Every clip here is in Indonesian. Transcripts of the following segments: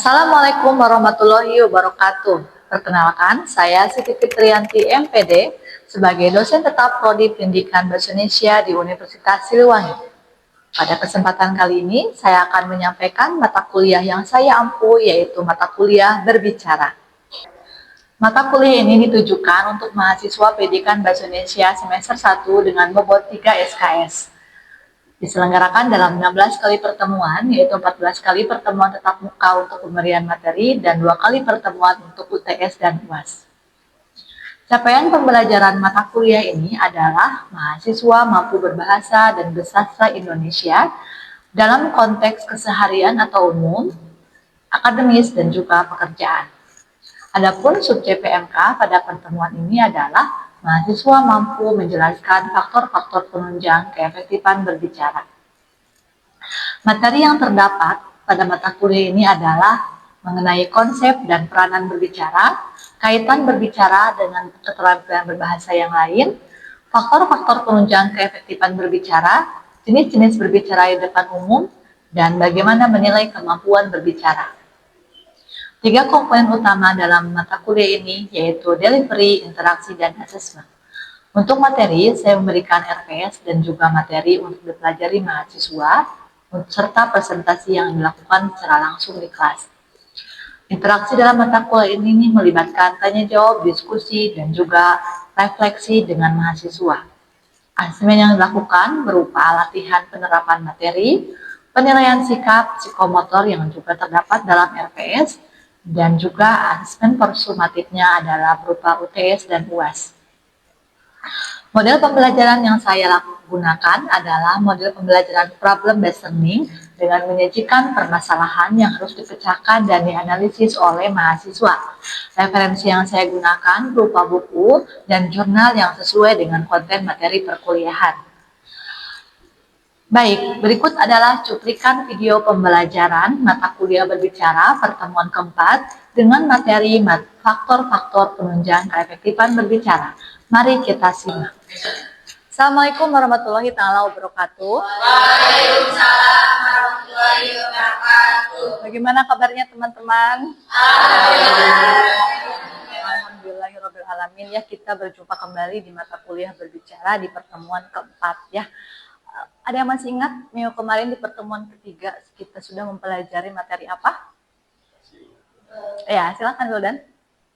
Assalamualaikum warahmatullahi wabarakatuh. Perkenalkan, saya Siti Fitriyanti MPD sebagai dosen tetap Prodi Pendidikan Bahasa Indonesia di Universitas Siliwangi. Pada kesempatan kali ini, saya akan menyampaikan mata kuliah yang saya ampu, yaitu mata kuliah berbicara. Mata kuliah ini ditujukan untuk mahasiswa Pendidikan Bahasa Indonesia semester 1 dengan bobot 3 SKS. Diselenggarakan dalam 16 kali pertemuan, yaitu 14 kali pertemuan tatap muka untuk pemberian materi dan 2 kali pertemuan untuk UTS dan UAS. Capaian pembelajaran mata kuliah ini adalah mahasiswa mampu berbahasa dan bersastra Indonesia dalam konteks keseharian atau umum, akademis, dan juga pekerjaan. Adapun subjek PMK pada pertemuan ini adalah mahasiswa mampu menjelaskan faktor-faktor penunjang keefektifan berbicara. Materi yang terdapat pada mata kuliah ini adalah mengenai konsep dan peranan berbicara, kaitan berbicara dengan keterampilan berbahasa yang lain, faktor-faktor penunjang keefektifan berbicara, jenis-jenis berbicara di depan umum, dan bagaimana menilai kemampuan berbicara. 3 komponen utama dalam mata kuliah ini yaitu delivery, interaksi, dan assessment. Untuk materi, saya memberikan RPS dan juga materi untuk dipelajari mahasiswa, serta presentasi yang dilakukan secara langsung di kelas. Interaksi dalam mata kuliah ini melibatkan tanya jawab, diskusi, dan juga refleksi dengan mahasiswa. Asesmen yang dilakukan berupa latihan penerapan materi, penilaian sikap, psikomotor yang juga terdapat dalam RPS, dan juga asesmen persumatifnya adalah berupa UTS dan UAS. Model pembelajaran yang saya gunakan adalah model pembelajaran problem-based learning dengan menyajikan permasalahan yang harus dipecahkan dan dianalisis oleh mahasiswa. Referensi yang saya gunakan berupa buku dan jurnal yang sesuai dengan konten materi perkuliahan. Baik, berikut adalah cuplikan video pembelajaran mata kuliah berbicara pertemuan keempat dengan materi faktor-faktor penunjang keefektifan berbicara. Mari kita simak. Assalamualaikum warahmatullahi wabarakatuh. Waalaikumsalam warahmatullahi wabarakatuh. Bagaimana kabarnya teman-teman? Alhamdulillahirobbilalamin. Ya, kita berjumpa kembali di mata kuliah berbicara di pertemuan keempat ya. Ada yang masih ingat minggu kemarin di pertemuan ketiga kita sudah mempelajari materi apa? Ya, silakan Wildan.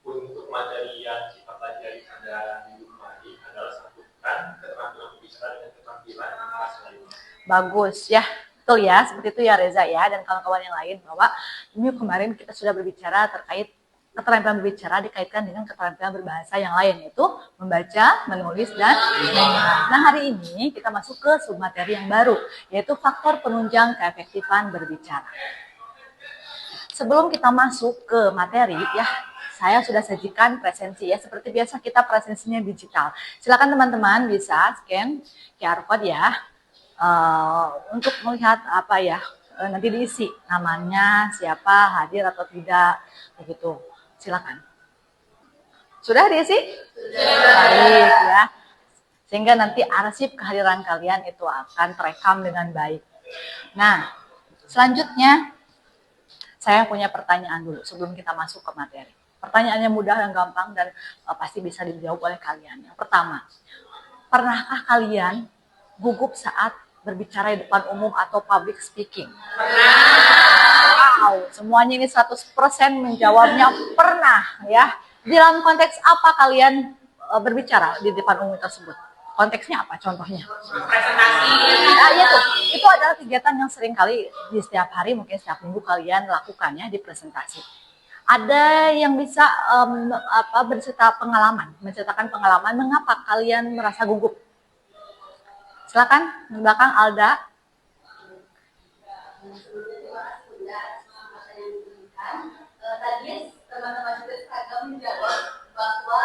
Untuk materi yang kita pelajari pada minggu kemarin adalah satukan keterampilan berbicara dengan keterampilan bahasa lainnya. Bagus ya, betul ya, seperti itu ya Reza ya dan kawan-kawan yang lain bahwa minggu kemarin kita sudah berbicara terkait keterampilan berbicara dikaitkan dengan keterampilan berbahasa yang lain, yaitu membaca, menulis, dan mendengar. Nah, hari ini kita masuk ke submateri yang baru, yaitu faktor penunjang keefektifan berbicara. Sebelum kita masuk ke materi, ya, saya sudah sajikan presensi ya. Seperti biasa kita presensinya digital. Silakan teman-teman bisa scan QR code ya, untuk melihat apa ya, nanti diisi namanya, siapa, hadir atau tidak, begitu. Silakan. Sudah diisi? Sudah. Baik ya. Sehingga nanti arsip kehadiran kalian itu akan terekam dengan baik. Nah, selanjutnya saya punya pertanyaan dulu sebelum kita masuk ke materi. Pertanyaannya mudah dan gampang dan pasti bisa dijawab oleh kalian. Yang pertama, pernahkah kalian gugup saat berbicara di depan umum atau public speaking? Wow, semuanya ini 100% menjawabnya pernah ya. Dalam konteks apa kalian berbicara di depan umum tersebut? Konteksnya apa contohnya? Presentasi. Nah, itu adalah kegiatan yang sering kali di setiap hari, mungkin setiap minggu kalian lakukan ya di presentasi. Ada yang bisa menceritakan pengalaman mengapa kalian merasa gugup. Silakan di belakang Alda. Tadi teman-teman juga agak menjawab bahwa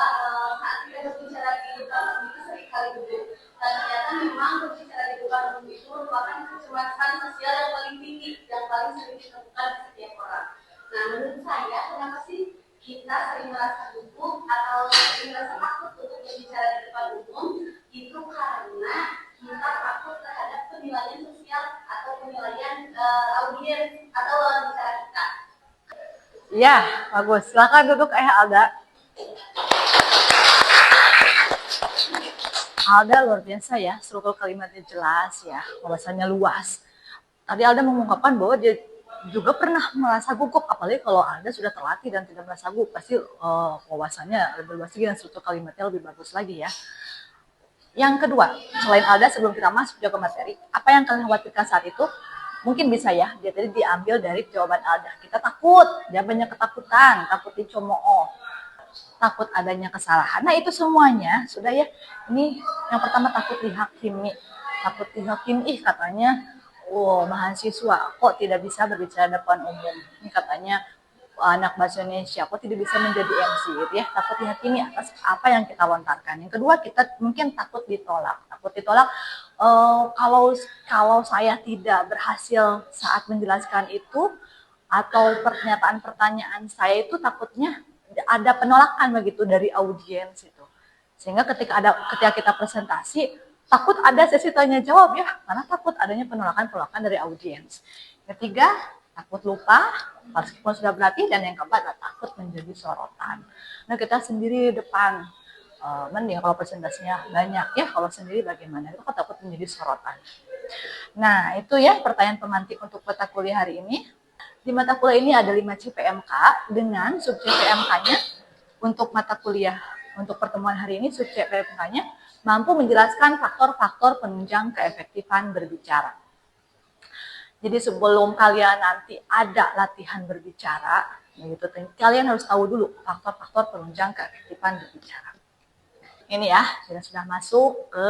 saat kita berbicara di depan umum itu seringkali gugup. Dan ternyata memang berbicara di depan umum itu merupakan kecemasan sosial yang paling tinggi, yang paling sering ditemukan di setiap orang. Nah, menurut saya, kenapa sih kita sering merasa gugup atau sering merasa takut untuk berbicara di depan umum? Itu karena kita takut terhadap penilaian sosial atau penilaian audiens atau lawan bicara kita. Iya, bagus. Silakan duduk Alda. Alda luar biasa ya, struktur kalimatnya jelas ya, wawasannya luas. Tadi Alda mengungkapkan bahwa dia juga pernah merasa gugup, apalagi kalau Alda sudah terlatih dan tidak merasa gugup, pasti wawasannya lebih luas lagi dan struktur kalimatnya lebih bagus lagi ya. Yang kedua, selain Alda, sebelum kita masuk juga ke materi, apa yang kalian khawatirkan saat itu? Mungkin bisa ya, dia tadi diambil dari jawaban Alda. Kita takut, dia banyak ketakutan, takut dicemooh, takut adanya kesalahan. Nah itu semuanya sudah ya. Ini yang pertama takut dihakimi, katanya, oh mahasiswa kok tidak bisa berbicara depan umum. Ini katanya anak bahasa Indonesia kok tidak bisa menjadi MC gitu ya, takut dihakimi atas apa yang kita lontarkan. Yang kedua kita mungkin takut ditolak kalau saya tidak berhasil saat menjelaskan itu, atau pertanyaan saya itu takutnya ada penolakan begitu dari audiens itu, sehingga ketika kita presentasi takut ada sesi tanya jawab ya, karena takut adanya penolakan dari audiens. Ketiga, takut lupa meskipun sudah berlatih, dan yang keempat takut menjadi sorotan. Nah kita sendiri di depan mending kalau presentasinya banyak ya, kalau sendiri bagaimana, itu kan takut menjadi sorotan. Nah itu ya pertanyaan pemantik untuk mata kuliah hari ini. Di mata kuliah ini ada 5 CPMK dengan sub CPMK-nya untuk mata kuliah untuk pertemuan hari ini. Sub CPMK-nya mampu menjelaskan faktor-faktor penunjang keefektifan berbicara. Jadi sebelum kalian nanti ada latihan berbicara, gitu, kalian harus tahu dulu faktor-faktor penunjang keefektifan berbicara. Ini ya, sudah masuk ke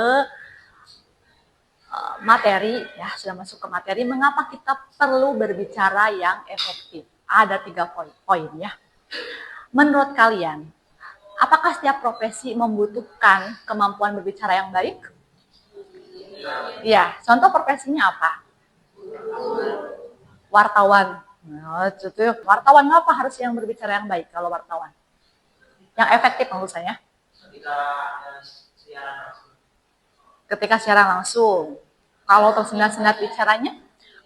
materi ya, sudah masuk ke materi. Mengapa kita perlu berbicara yang efektif? Ada 3 poin ya. Menurut kalian, apakah setiap profesi membutuhkan kemampuan berbicara yang baik? Ya, contoh profesinya apa? Wartawan. Nah, wartawan ngapa harus yang berbicara yang baik kalau wartawan? Yang efektif maksud saya. Ketika siaran langsung. Kalau tersendat-sendat bicaranya,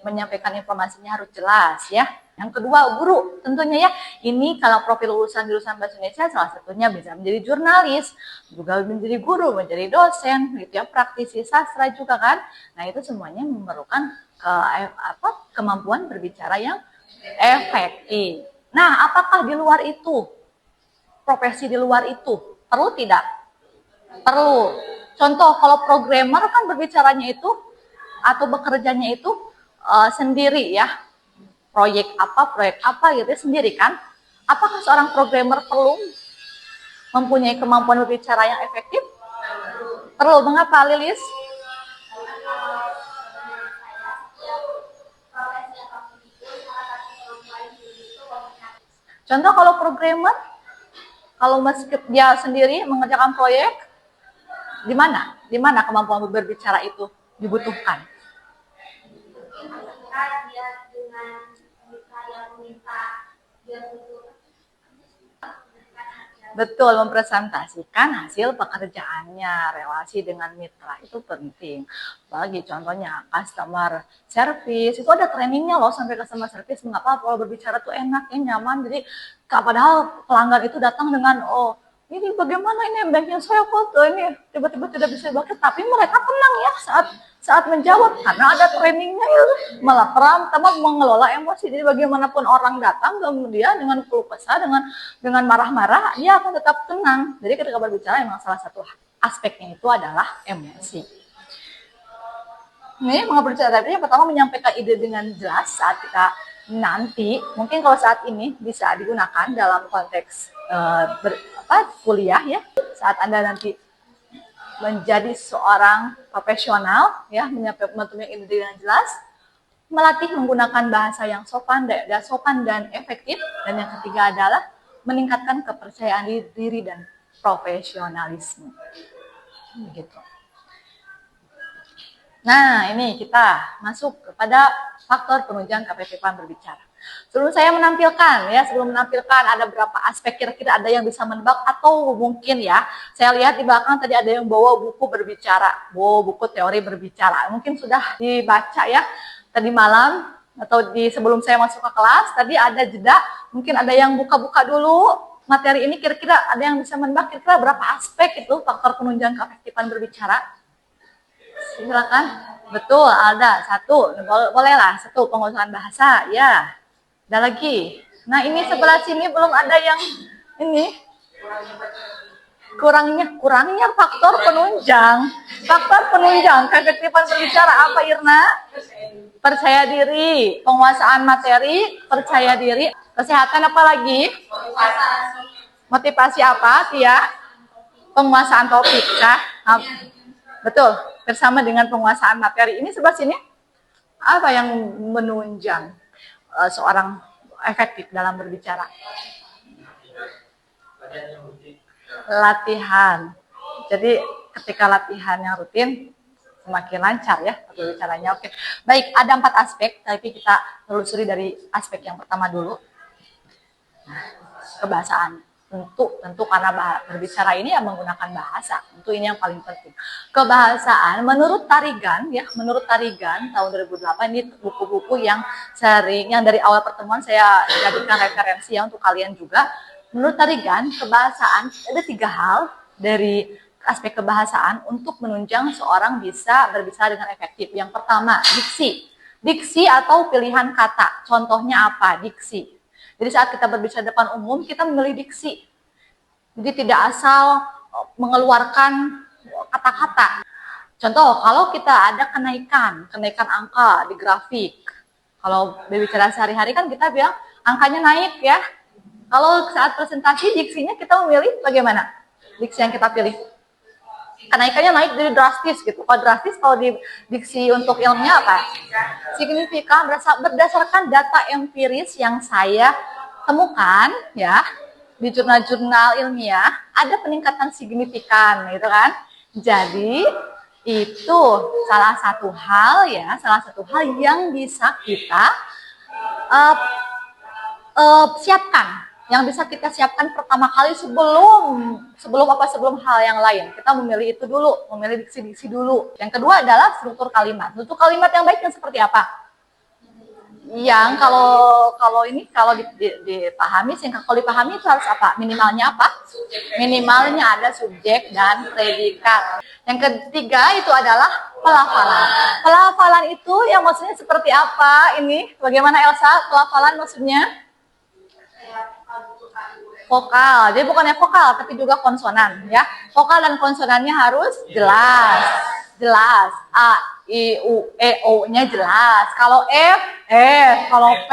menyampaikan informasinya harus jelas ya. Yang kedua, guru. Tentunya ya, ini kalau profil lulusan jurusan Bahasa Indonesia salah satunya bisa menjadi jurnalis, juga menjadi guru, menjadi dosen, gitu ya, praktisi sastra juga kan. Nah, itu semuanya memerlukan kemampuan berbicara yang efektif. Nah, apakah di luar itu, profesi di luar itu, perlu tidak? Perlu. Contoh, kalau programmer kan berbicaranya itu, atau bekerjanya itu sendiri ya. Proyek apa gitu sendiri kan. Apakah seorang programmer perlu mempunyai kemampuan berbicara yang efektif? Perlu. Mengapa, Lilis? Contoh kalau programmer, kalau meskipun dia sendiri mengerjakan proyek, di mana kemampuan berbicara itu dibutuhkan? Betul, mempresentasikan hasil pekerjaannya, relasi dengan mitra itu penting. Bagi contohnya customer service, itu ada trainingnya loh sampai customer service. Mengapa kalau berbicara tuh enak, nyaman. Jadi padahal pelanggan itu datang dengan ini bagaimana ini banknya saya kok ini tiba-tiba tidak bisa dipakai, tapi mereka tenang ya saat menjawab karena ada trainingnya ya, malah pertama mengelola emosi. Jadi bagaimanapun orang datang kemudian dengan keluh kesah, dengan marah-marah, dia akan tetap tenang. Jadi ketika berbicara memang salah satu aspeknya itu adalah emosi. Ini berbicara tadi yang pertama menyampaikan ide dengan jelas saat kita nanti, mungkin kalau saat ini bisa digunakan dalam konteks kuliah ya, saat Anda nanti menjadi seorang profesional ya, menyampaikan ide dengan jelas, melatih menggunakan bahasa yang sopan dan efektif, dan yang ketiga adalah meningkatkan kepercayaan diri dan profesionalisme. Begitu. Nah, ini kita masuk kepada faktor penunjang keefektifan berbicara. Sebelum menampilkan ada berapa aspek, kira-kira ada yang bisa menebak atau mungkin ya, saya lihat di belakang tadi ada yang bawa buku berbicara, buku teori berbicara. Mungkin sudah dibaca ya tadi malam atau di sebelum saya masuk ke kelas, tadi ada jeda, mungkin ada yang buka-buka dulu materi ini, kira-kira ada yang bisa menebak kira-kira berapa aspek itu faktor penunjang keefektifan berbicara? Silakan. Betul, ada satu, bolehlah satu penguasaan bahasa, ya. Ada lagi. Nah ini sebelah sini belum ada yang ini. Kurangnya faktor penunjang. Faktor penunjang keefektifan berbicara apa, Irna? Percaya diri, penguasaan materi, percaya diri, kesehatan apa lagi? Motivasi apa, Tia? Penguasaan topik, kah? Betul, bersama dengan penguasaan materi. Ini sebelah sini, apa yang menunjang seorang efektif dalam berbicara? Latihan. Jadi ketika latihan yang rutin, semakin lancar ya berbicaranya. Oke, baik, ada 4 aspek, tapi kita telusuri dari aspek yang pertama dulu. Kebahasaan. Tentu karena berbicara ini ya menggunakan bahasa. Tentu ini yang paling penting. Kebahasaan menurut Tarigan ya, menurut Tarigan tahun 2008, ini buku-buku yang dari awal pertemuan saya jadikan referensi ya untuk kalian juga. Menurut Tarigan, kebahasaan ada 3 hal dari aspek kebahasaan untuk menunjang seorang bisa berbicara dengan efektif. Yang pertama, diksi. Diksi atau pilihan kata. Contohnya apa? Diksi. Jadi saat kita berbicara depan umum, kita memilih diksi. Jadi tidak asal mengeluarkan kata-kata. Contoh, kalau kita ada kenaikan angka di grafik. Kalau berbicara sehari-hari kan kita bilang angkanya naik ya. Kalau saat presentasi diksinya kita memilih bagaimana? Diksi yang kita pilih. Kenaikannya naik jadi drastis gitu. Kalau drastis, kalau di diksi untuk ilmunya apa? Signifikan berdasarkan data empiris yang saya temukan ya di jurnal-jurnal ilmiah, ada peningkatan signifikan gitu kan. Jadi itu salah satu hal yang bisa kita siapkan. Yang bisa kita siapkan pertama kali sebelum hal yang lain. Kita memilih itu dulu, memilih diksi-diksi dulu. Yang kedua adalah struktur kalimat. Struktur kalimat yang baik yang seperti apa? Yang kalau dipahami, kalau dipahami itu harus apa? Minimalnya apa? Minimalnya ada subjek dan predikat. Yang ketiga itu adalah pelafalan. Pelafalan itu yang maksudnya seperti apa ini? Bagaimana Elsa? Pelafalan maksudnya? Vokal, jadi bukannya vokal tapi juga konsonan ya. Vokal dan konsonannya harus jelas. A, I, U, E, O-nya jelas. Kalau F, kalau P,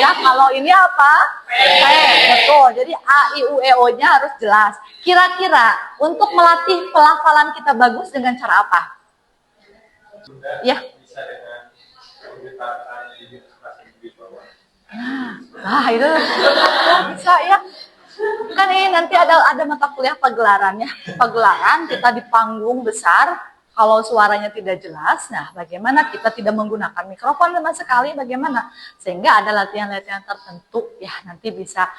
ya. Kalau ini apa? P, betul. Jadi A, I, U, E, O-nya harus jelas. Kira-kira untuk melatih pelafalan kita bagus dengan cara apa? Ya. Bisa dengan menggunakan Itu bisa ya. Kan ini nanti ada mata kuliah pagelaran ya. Pagelaran kita di panggung besar, kalau suaranya tidak jelas, nah bagaimana kita tidak menggunakan mikrofon sama sekali, bagaimana? Sehingga ada latihan-latihan tertentu ya nanti bisa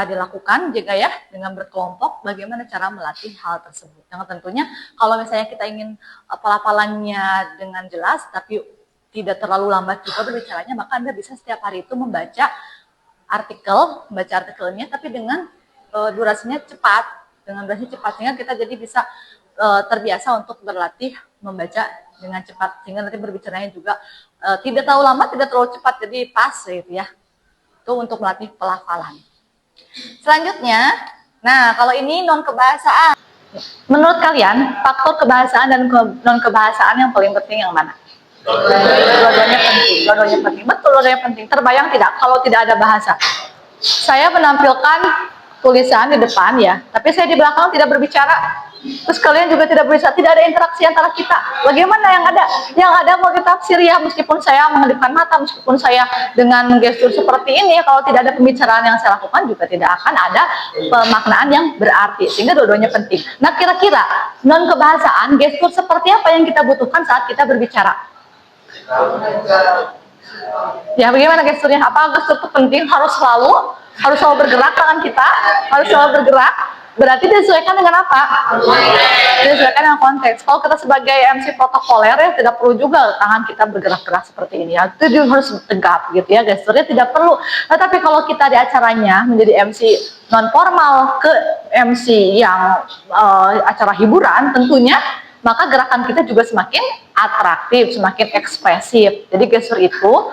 dilakukan juga ya dengan berkelompok bagaimana cara melatih hal tersebut. Yang tentunya kalau misalnya kita ingin pelafalannya dengan jelas tapi tidak terlalu lambat juga berbicaranya, maka Anda bisa setiap hari itu membaca artikelnya tapi dengan durasinya cepat, sehingga kita jadi bisa terbiasa untuk berlatih membaca dengan cepat, sehingga nanti berbicaranya juga tidak terlalu lambat, tidak terlalu cepat, jadi pas gitu ya. Itu untuk melatih pelafalan. Selanjutnya, nah kalau ini non kebahasaan. Menurut kalian faktor kebahasaan dan non kebahasaan yang paling penting yang mana? Dua-duanya penting. Betul, dua-duanya penting. Terbayang tidak kalau tidak ada bahasa? Saya menampilkan tulisan di depan ya, tapi saya di belakang tidak berbicara. Terus kalian juga tidak berbicara, tidak ada interaksi antara kita. Bagaimana yang ada? Yang ada mau ditafsir ya, meskipun saya menghadapkan mata, meskipun saya dengan gestur seperti ini, kalau tidak ada pembicaraan yang saya lakukan juga tidak akan ada pemaknaan yang berarti. Sehingga dua-duanya penting. Nah, kira-kira non kebahasaan gestur seperti apa yang kita butuhkan saat kita berbicara? Ya, bagaimana gesturnya? Apa gestur itu penting? Harus selalu bergerak tangan kita, harus selalu bergerak. Berarti disesuaikan dengan apa? Disesuaikan dengan konteks. Kalau kita sebagai MC protokoler ya tidak perlu juga tangan kita bergerak-gerak seperti ini ya. Itu juga harus tegap gitu ya, gesturnya tidak perlu. Nah, tapi kalau kita di acaranya menjadi MC non formal ke MC yang acara hiburan tentunya, maka gerakan kita juga semakin atraktif, semakin ekspresif. Jadi gestur itu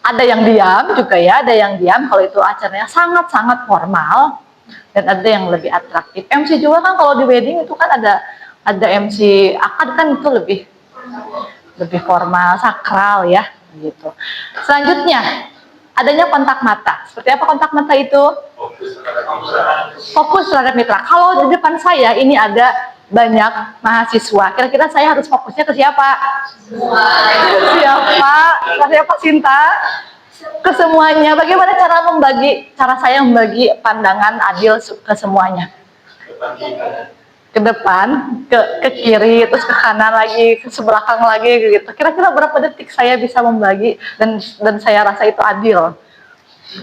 ada yang diam juga ya, ada yang diam kalau itu acaranya sangat-sangat formal, dan ada yang lebih atraktif. MC juga kan kalau di wedding itu kan ada MC akad kan itu lebih formal, sakral ya gitu. Selanjutnya adanya kontak mata. Seperti apa kontak mata itu? Fokus terhadap mitra. Kalau di depan saya ini ada banyak mahasiswa, kira-kira saya harus fokusnya ke siapa? Siapa Sinta? Ke semuanya. Bagaimana cara saya membagi pandangan adil ke semuanya? Ke depan, ke kiri, terus ke kanan lagi, ke sebelakang lagi gitu. Kira-kira berapa detik saya bisa membagi dan saya rasa itu adil?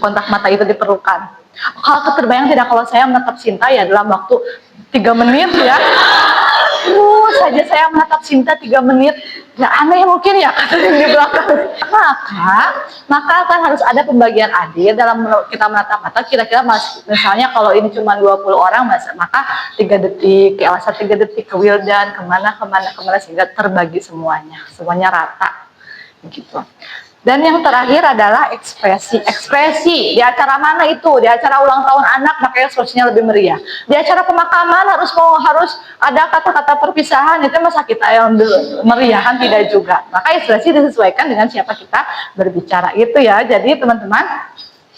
Kontak mata itu diperlukan. Hal terbayang tidak kalau saya menatap Sinta ya dalam waktu 3 menit ya. Saja saya menatap Sinta 3 menit. Ya aneh mungkin ya kata yang di belakang. Maka kan harus ada pembagian adil dalam kita menatap mata. Kira-kira misalnya kalau ini cuma 20 orang, maka 3 detik, ke Elsa 3 detik, ke Wildan, kemana, sehingga terbagi semuanya rata gitu. Dan yang terakhir adalah ekspresi. Di acara mana itu? Di acara ulang tahun anak, makanya ekspresinya lebih meriah. Di acara pemakaman harus ada kata-kata perpisahan, itu masa kita yang meriah kan tidak juga. Maka ekspresi disesuaikan dengan siapa kita berbicara itu ya. Jadi teman-teman,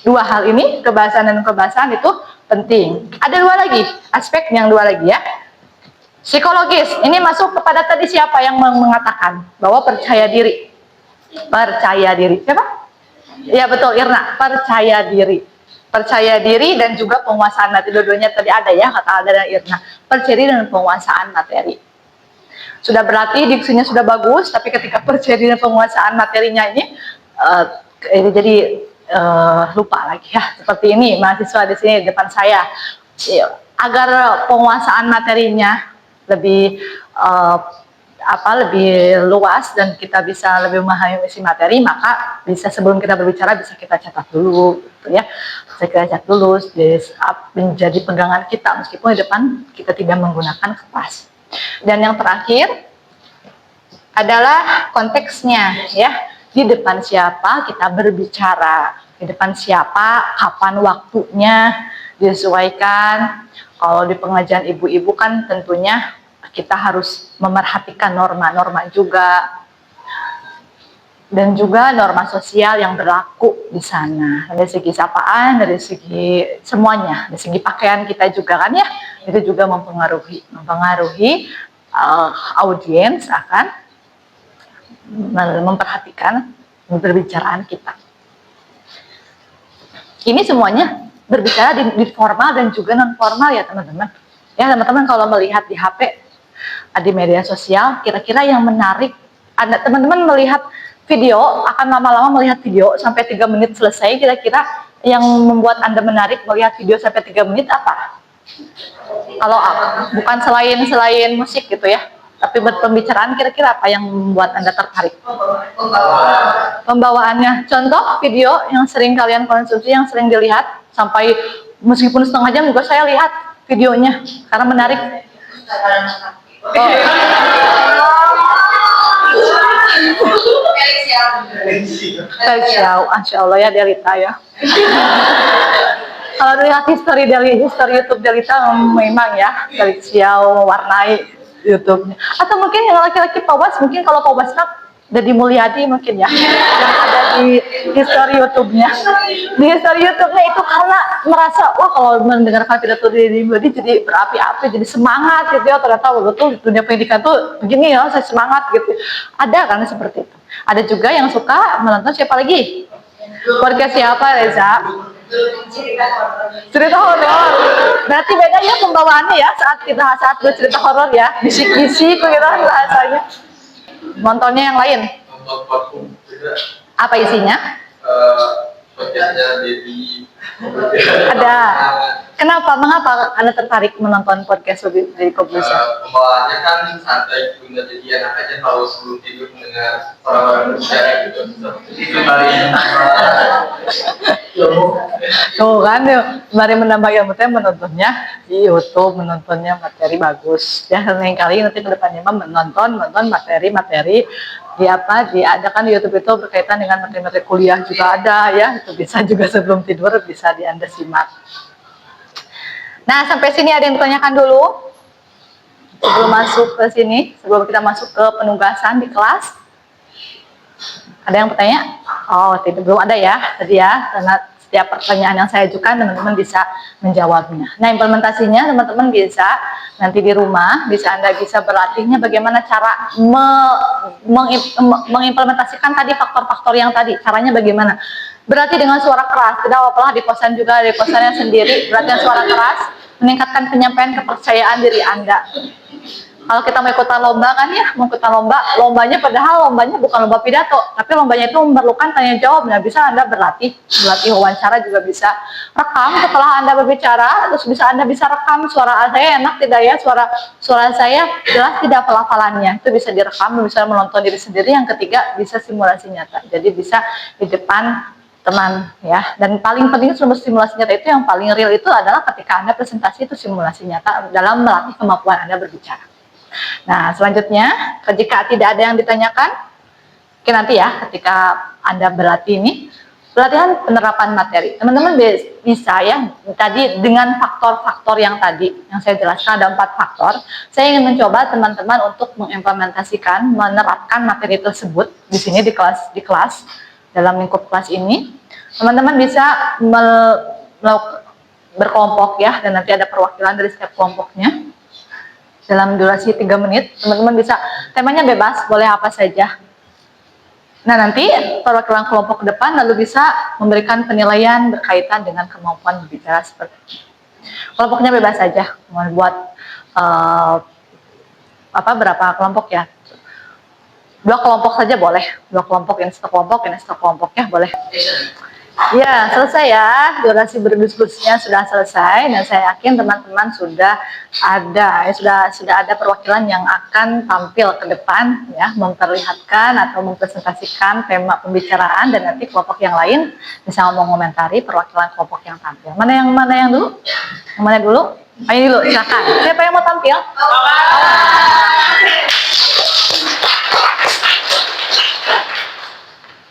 2 hal ini, kebahasaan dan kebahasaan itu penting. Ada 2 lagi, aspek yang 2 lagi ya. Psikologis, ini masuk kepada tadi siapa yang mengatakan bahwa percaya diri. Siapa? Ya betul, Irna. Percaya diri dan juga penguasaan materi. Dua-duanya tadi ada ya, kata Alda dan Irna. Percaya diri dan penguasaan materi. Sudah berarti diksinya sudah bagus, tapi ketika percaya diri dan penguasaan materinya ini jadi lupa lagi ya. Seperti ini mahasiswa di sini di depan saya. Agar penguasaan materinya lebih lebih luas dan kita bisa lebih memahami isi materi, maka bisa sebelum kita berbicara bisa kita catat dulu gitu ya. Bisa kita catat dulu menjadi pegangan kita meskipun di depan kita tidak menggunakan kertas. Dan yang terakhir adalah konteksnya ya. Di depan siapa kita berbicara, di depan siapa, kapan waktunya disesuaikan. Kalau di pengajian ibu-ibu kan tentunya kita harus memerhatikan norma-norma juga dan juga norma sosial yang berlaku di sana dari segi sapaan, dari segi semuanya, dari segi pakaian kita juga kan ya, itu juga mempengaruhi audiens akan memperhatikan berbicaraan kita. Ini semuanya berbicara di formal dan juga non formal ya teman-teman. Ya teman-teman kalau melihat di HP, di media sosial, kira-kira yang menarik, Anda teman-teman melihat video, akan lama-lama melihat video sampai 3 menit selesai, kira-kira yang membuat Anda menarik melihat video sampai 3 menit apa? Kalau bukan selain musik gitu ya, tapi pembicaraan, kira-kira apa yang membuat Anda tertarik? Pembawaannya. Contoh video yang sering kalian konsumsi, yang sering dilihat, sampai meskipun setengah jam juga saya lihat videonya, karena menarik. Masya Allah ya Delita ya. Kalau lihat history YouTube Delita memang ya, Delita mewarnai YouTube-nya. Atau mungkin yang laki-laki Pawas, mungkin kalau Pawas Deddy Mulyadi mungkin ya, yang ada di history YouTube-nya. Di history YouTube-nya itu karena merasa, wah kalau mendengarkan pidato Deddy Mulyadi jadi berapi-api, jadi semangat gitu ya, ternyata betul dunia pendidikan tuh begini ya, saya semangat gitu. Ada kan seperti itu. Ada juga yang suka menonton siapa lagi? Keluarga siapa Reza? Cerita horor. Berarti beda ya pembawaannya ya saat bercerita horor ya, bisik-bisik gitu bahasanya. Nontonnya yang lain. Apa isinya? Podcastnya Deddy Ada. Kenapa? Mengapa Anda tertarik menonton podcast dari Koblusa? Pembawaannya kan santai, bunda, jadi anak aja kalau sebelum tidur mendengar orang-orang berbicara gitu. Itu kali. Tuh kan, mari menambah ilmu teh menontonnya di YouTube, menontonnya materi bagus. Ya, lain kali nanti ke depannya mah menonton materi diadakan di YouTube itu berkaitan dengan materi-materi kuliah juga ada ya. Itu bisa juga sebelum tidur bisa Anda simak. Nah, sampai sini ada yang ditanyakan dulu? Sebelum masuk ke sini, sebelum kita masuk ke penugasan di kelas. Ada yang bertanya? Oh, tidak, belum ada ya tadi ya, karena setiap pertanyaan yang saya ajukan teman-teman bisa menjawabnya. Nah, implementasinya teman-teman bisa nanti di rumah, Anda bisa berlatihnya bagaimana cara mengimplementasikan tadi faktor-faktor yang tadi. Caranya bagaimana? Berarti dengan suara keras, tidak apa-apa di kosan juga, di kosannya sendiri, berarti dengan suara keras, meningkatkan penyampaian kepercayaan diri Anda. Kalau kita mau ikutan lomba kan ya, mau ikutan lombanya padahal lombanya bukan lomba pidato, tapi lombanya itu memerlukan tanya jawab. Nah, bisa Anda berlatih wawancara juga bisa. Rekam setelah Anda berbicara, terus Anda bisa rekam suara saya enak tidak ya, suara saya jelas tidak pelafalannya. Itu bisa direkam, bisa menonton diri sendiri. Yang ketiga, bisa simulasi nyata. Jadi bisa di depan teman ya. Dan paling penting simulasi nyata itu yang paling real itu adalah ketika Anda presentasi itu simulasi nyata dalam melatih kemampuan Anda berbicara. Nah, selanjutnya, jika tidak ada yang ditanyakan, oke nanti ya, ketika Anda berlatih ini, pelatihan penerapan materi. Teman-teman bisa ya, tadi dengan faktor-faktor yang tadi, yang saya jelaskan ada 4 faktor, saya ingin mencoba teman-teman untuk mengimplementasikan, menerapkan materi tersebut di sini di kelas, dalam lingkup kelas ini. Teman-teman bisa berkelompok ya, dan nanti ada perwakilan dari setiap kelompoknya. Dalam durasi 3 menit, teman-teman bisa, temanya bebas, boleh apa saja. Nah, nanti perwakilan kelompok ke depan lalu bisa memberikan penilaian berkaitan dengan kemampuan berbicara seperti ini. Kelompoknya bebas saja, mau buat berapa kelompok ya? 2 kelompok saja boleh, 2 kelompok, ini 1 kelompok, ini 1 kelompok ya, boleh. Ya, selesai ya, durasi berdiskusinya sudah selesai dan saya yakin teman-teman sudah ada perwakilan yang akan tampil ke depan ya, memperlihatkan atau mempresentasikan tema pembicaraan dan nanti kelompok yang lain bisa mengomentari perwakilan kelompok yang tampil. Mana yang dulu? Yang mana dulu? Ayo dulu, silakan. Siapa yang mau tampil?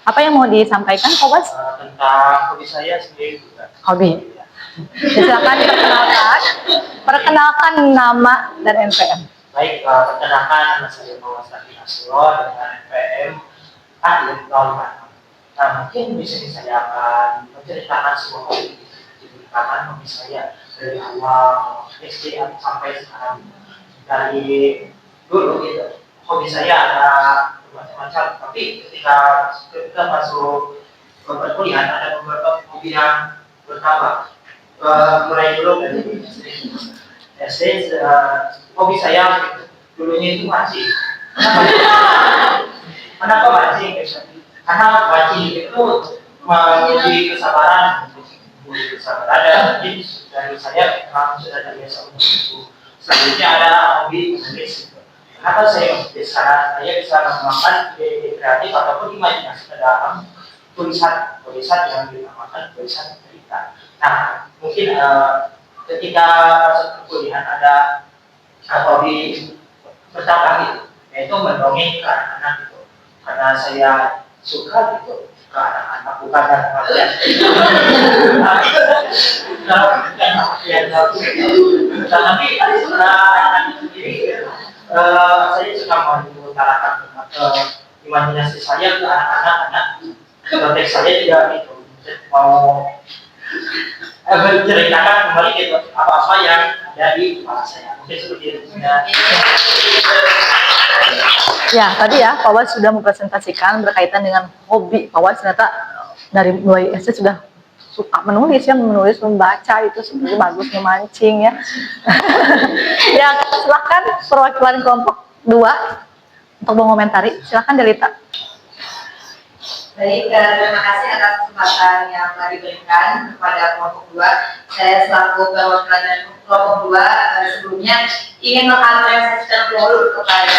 Apa yang mau disampaikan, Pak Bas? Tentang hobi saya sendiri juga. Hobi. Silakan perkenalkan nama dan NPM. Baik, perkenalkan nama saya Muhammad Saki Nasrullah dengan NPM A5. Nah, mungkin di sini saya akan menceritakan semua hobi saya dari awal SD sampai sekarang. Dari dulu gitu, hobi saya ada macam-macam, tapi ketika masuk perkuliahan ada beberapa hobi yang bertambah. Mulai dulu dari SD, hobi saya dulunya itu mancing. Kenapa mancing? Karena mancing itu menguji kesabaran, jadi dari saya memang sudah terbiasa untuk itu. Selanjutnya ada hobi menulis. Kenapa saya saya bisa mengembangkan ide kreatif ataupun imajinasi ke dalam tulisan yang dinamakan tulisan cerita. Nah, mungkin ketika masuk perkuliahan ada hobi bertambah gitu, yaitu mendongeng ke anak-anak gitu. Karena saya suka gitu ke anak-anak, bukan anak-anak tapi anak-anak sendiri saya suka mengutarakan imajinasi saya ke anak-anak. Konteks saya tidak itu mau menceritakan kembali gitu apa-apa yang ada di kepala saya. Mungkin seperti itu. Ya, tadi ya Pak Bas sudah mempresentasikan berkaitan dengan hobi. Pak Bas ternyata dari mulai SD sudah suka menulis, membaca itu sebenarnya bagus, memancing ya. Ya, silakan perwakilan kelompok 2 untuk mengomentari. Silakan Delita. Baik, terima kasih atas kesempatan yang telah diberikan kepada kelompok 2. Saya selaku perwakilan dari kelompok 2 sebelumnya ingin mengapresiasi terlebih dahulu kepada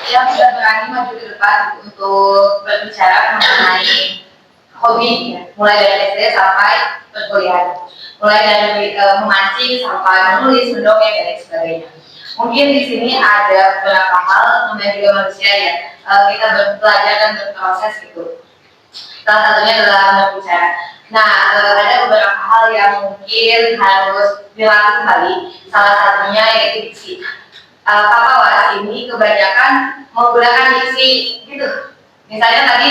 yang sudah berani maju ke depan untuk berbicara mengenai hobi, ya, mulai dari SD sampai perkuliahan, mulai dari memancing sampai menulis, mendongeng dan lain sebagainya. Mungkin di sini ada beberapa hal namanya juga manusia ya, kita belajar dan berproses gitu. Salah satunya adalah berbicara. Nah, ada beberapa hal yang mungkin harus dilatih kembali. Salah satunya yaitu diksi. Pak Pawas ini kebanyakan menggunakan diksi gitu. Misalnya tadi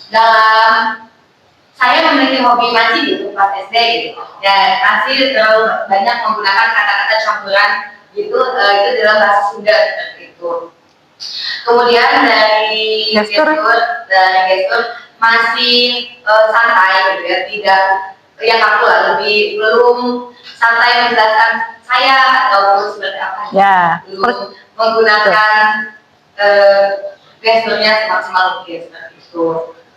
dalam saya memiliki hobi mancing gitu pas SD gitu. Ya masih terlalu banyak menggunakan kata-kata campuran gitu itu dalam bahasa Sunda seperti itu. Kemudian dari gestur masih santai gitu ya, tidak yang aku lah lebih belum santai menjelaskan saya atau seperti apa Ya. belum menggunakan gesturnya semaksimal mungkin seperti itu.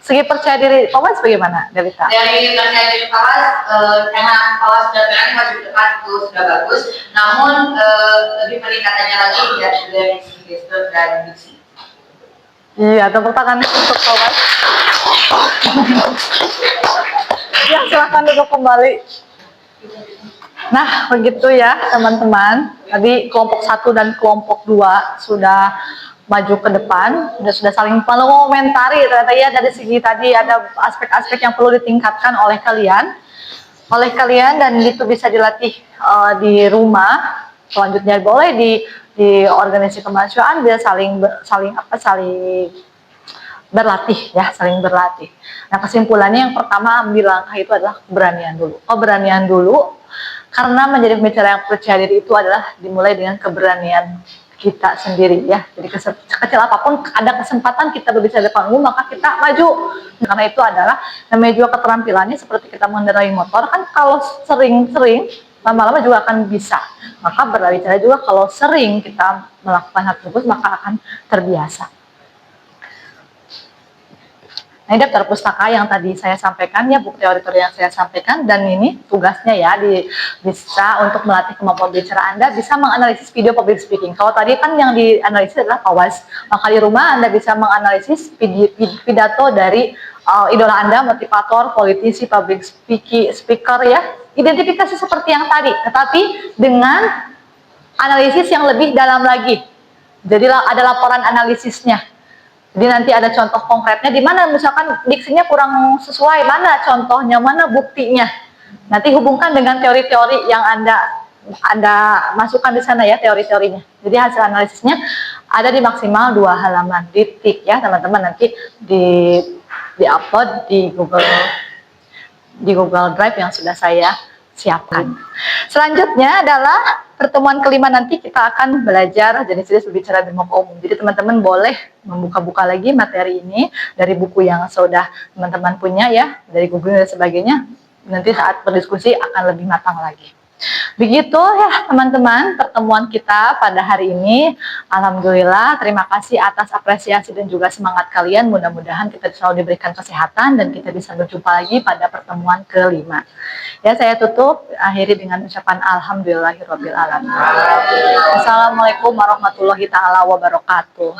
Segi percaya diri Pawas bagaimana, Delita? Dari percaya diri Pawas, karena Pawas sudah berani maju ke depan itu sudah bagus, namun lebih peningkatannya lagi dari segi gestur dan diksi. Iya, tepuk tangan untuk Pawas. Ya, silahkan duduk kembali. Nah, begitu ya teman-teman. Tadi kelompok 1 dan kelompok 2 sudah maju ke depan, sudah saling mengomentari ternyata ya dari segi tadi ada aspek-aspek yang perlu ditingkatkan oleh kalian dan itu bisa dilatih di rumah. Selanjutnya boleh di organisasi kemahasiswaan biar saling berlatih ya, saling berlatih. Nah, kesimpulannya yang pertama ambil langkah itu adalah keberanian dulu karena menjadi pembicara yang percaya diri itu adalah dimulai dengan keberanian kita sendiri ya. Jadi kecil apapun ada kesempatan kita berbicara di depan umum maka kita maju. Karena itu adalah namanya juga keterampilannya seperti kita mengendarai motor kan, kalau sering-sering lama-lama juga akan bisa. Maka berbicara juga kalau sering kita melakukan hal tersebut maka akan terbiasa. Nah, ini daftar pustaka yang tadi saya sampaikan ya, buku teori-teori yang saya sampaikan, dan ini tugasnya ya bisa untuk melatih kemampuan bicara Anda, bisa menganalisis video public speaking. Kalau tadi kan yang dianalisis adalah Pawas, maka di rumah Anda bisa menganalisis pidato dari idola Anda, motivator, politisi, public speaker ya, identifikasi seperti yang tadi, tetapi dengan analisis yang lebih dalam lagi. Jadi ada laporan analisisnya. Jadi nanti ada contoh konkretnya di mana misalkan diksinya kurang sesuai, mana contohnya, mana buktinya. Nanti hubungkan dengan teori-teori yang Anda masukkan di sana ya, teori-teorinya. Jadi hasil analisisnya ada di maksimal 2 halaman, di ya teman-teman, nanti di-upload di Google Drive yang sudah saya siapkan. Selanjutnya adalah pertemuan kelima, nanti kita akan belajar jenis-jenis berbicara di muka umum. Jadi teman-teman boleh membuka-buka lagi materi ini dari buku yang sudah teman-teman punya ya, dari Google dan sebagainya. Nanti saat berdiskusi akan lebih matang lagi. Begitu ya teman-teman pertemuan kita pada hari ini. Alhamdulillah, terima kasih atas apresiasi dan juga semangat kalian. Mudah-mudahan kita selalu diberikan kesehatan dan kita bisa berjumpa lagi pada pertemuan kelima. Ya, saya tutup akhiri dengan ucapan alhamdulillahirabbil alamin. Assalamualaikum warahmatullahi taala wabarakatuh.